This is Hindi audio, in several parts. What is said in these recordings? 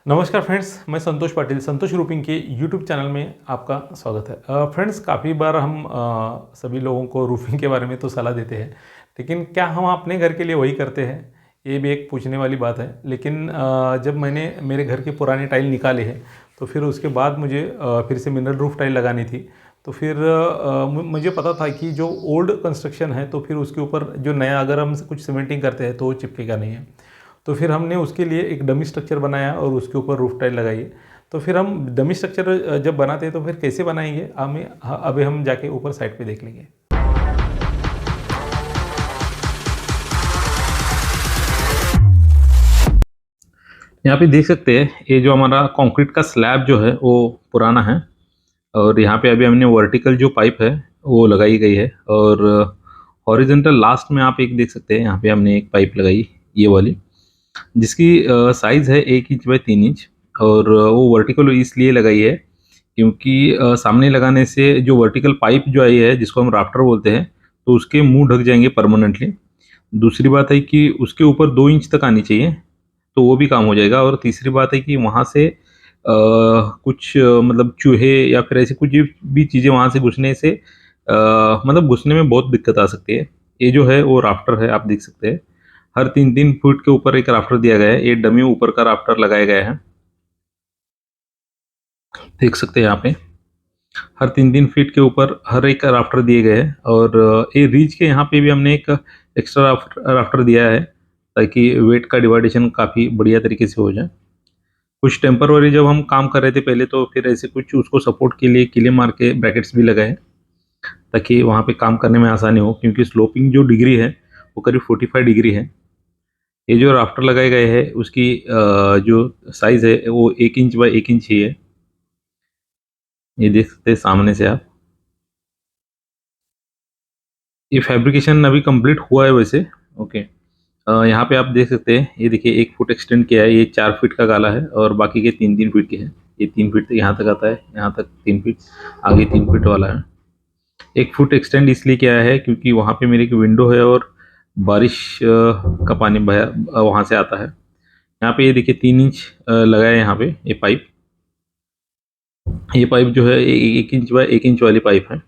नमस्कार फ्रेंड्स, मैं संतोष पाटिल संतोष रूपिंग के यूट्यूब चैनल में आपका स्वागत है। फ्रेंड्स, काफ़ी बार हम सभी लोगों को रूफिंग के बारे में तो सलाह देते हैं, लेकिन क्या हम अपने घर के लिए वही करते हैं? ये भी एक पूछने वाली बात है। लेकिन जब मैंने मेरे घर के पुराने टाइल निकाले हैं, तो फिर उसके बाद मुझे फिर से मिनरल रूफ टाइल लगानी थी। तो फिर मुझे पता था कि जो ओल्ड कंस्ट्रक्शन है, तो फिर उसके ऊपर जो नया अगर हम कुछ सीमेंटिंग करते हैं तो वो चिपकेगा नहीं है। तो फिर हमने उसके लिए एक डमी स्ट्रक्चर बनाया और उसके ऊपर रूफ टाइल लगाई है। तो फिर हम डमी स्ट्रक्चर जब बनाते हैं तो फिर कैसे बनाएंगे, हमें अभी हम जाके ऊपर साइड पे देख लेंगे। यहाँ पे देख सकते हैं, ये जो हमारा कंक्रीट का स्लैब जो है वो पुराना है, और यहाँ पे अभी हमने वर्टिकल जो पाइप है वो लगाई गई है, और हॉरिजॉन्टल लास्ट में आप एक देख सकते हैं, यहाँ पे हमने एक पाइप लगाई, ये वाली, जिसकी साइज़ है 1 इंच बाई 3 इंच। और वो वर्टिकल इसलिए लगाई है क्योंकि सामने लगाने से जो वर्टिकल पाइप जो आई है, जिसको हम राफ्टर बोलते हैं, तो उसके मुंह ढक जाएंगे परमानेंटली। दूसरी बात है कि उसके ऊपर 2 इंच तक आनी चाहिए, तो वो भी काम हो जाएगा। और तीसरी बात है कि वहाँ से कुछ मतलब चूहे या फिर ऐसी कुछ भी चीज़ें वहाँ से घुसने से मतलब घुसने में बहुत दिक्कत आ सकती है। ये जो है वो राफ्टर है, आप देख सकते हैं। हर 3-3 फुट के ऊपर एक राफ्टर दिया गया है। ये डमी ऊपर का राफ्टर लगाया गया है, देख सकते हैं यहाँ पे। हर 3-3 फीट के ऊपर हर एक राफ्टर दिए गए हैं, और ये रीच के यहाँ पे भी हमने एक एक्स्ट्रा राफ्टर दिया है, ताकि वेट का डिवाइडेशन काफ़ी बढ़िया तरीके से हो जाए। कुछ टेम्परवरी जब हम काम कर रहे थे पहले, तो फिर ऐसे कुछ उसको सपोर्ट के लिए किले मार के ब्रैकेट्स भी लगाए, ताकि वहाँ पे काम करने में आसानी हो, क्योंकि स्लोपिंग जो डिग्री है वो करीब 45 डिग्री है। ये जो राफ्टर लगाए गए हैं उसकी जो साइज़ है वो 1 इंच बाई 1 इंच ही है, ये देख सकते हैं सामने से आप। ये फैब्रिकेशन अभी कंप्लीट हुआ है वैसे। ओके, यहाँ पे आप देख सकते हैं, ये देखिए 1 फुट एक्सटेंड किया है। ये 4 फीट का गाला है और बाकी के 3-3 फीट के हैं। ये 3 फीट यहाँ तक आता है, यहाँ तक 3 फीट, आगे 3 फीट वाला है। 1 फुट एक्सटेंड इसलिए किया है क्योंकि वहाँ पे मेरी एक विंडो है, और बारिश का पानी वहाँ से आता है। यहाँ पे ये देखिए 3 इंच लगा है यहाँ पे ये पाइप। ये पाइप जो है 1 इंच बाय 1 इंच वाली पाइप है,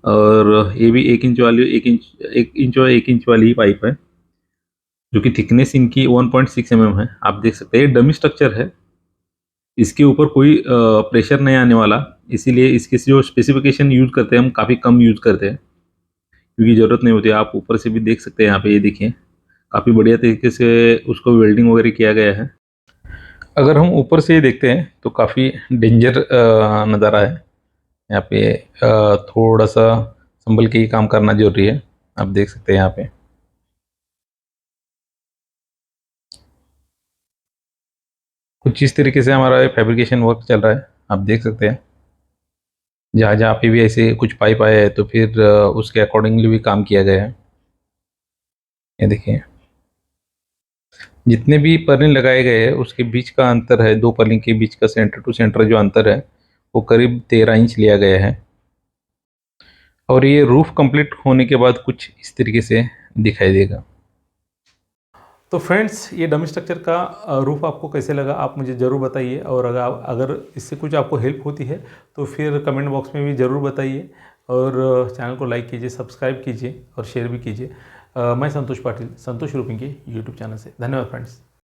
और ये भी 1 इंच वाली 1 इंच और 1 इंच वाली ही पाइप है, जो कि थिकनेस इनकी 1.6 mm है। आप देख सकते हैं, डमी स्ट्रक्चर है, इसके ऊपर कोई प्रेशर नहीं आने वाला। इसीलिए इसके जो स्पेसिफिकेशन यूज़ करते हैं हम काफ़ी कम यूज़ करते हैं, क्योंकि ज़रूरत नहीं होती। आप ऊपर से भी देख सकते हैं, यहाँ पे ये देखिए काफ़ी बढ़िया तरीके से उसको वेल्डिंग वगैरह किया गया है। अगर हम ऊपर से ये देखते हैं तो काफ़ी डेंजर नज़ारा है। यहाँ पे थोड़ा सा संभल के ही काम करना जरूरी है, आप देख सकते हैं यहाँ पे। कुछ इस तरीके से हमारा फैब्रिकेशन वर्क चल रहा है, आप देख सकते हैं। जहाँ जहाँ पे भी ऐसे कुछ पाइप आए हैं, तो फिर उसके अकॉर्डिंगली भी काम किया गया है। ये देखिए, जितने भी पर्लिन लगाए गए हैं उसके बीच का अंतर है, दो पर्लिन के बीच का सेंटर टू सेंटर जो अंतर है वो करीब 13 इंच लिया गया है। और ये रूफ कंप्लीट होने के बाद कुछ इस तरीके से दिखाई देगा। तो फ्रेंड्स, ये डमी स्ट्रक्चर का रूफ आपको कैसे लगा, आप मुझे ज़रूर बताइए। और अगर इससे कुछ आपको हेल्प होती है तो फिर कमेंट बॉक्स में भी ज़रूर बताइए, और चैनल को लाइक कीजिए, सब्सक्राइब कीजिए और शेयर भी कीजिए। मैं संतोष पाटिल संतोष रूपिंग के यूट्यूब चैनल से। धन्यवाद फ्रेंड्स।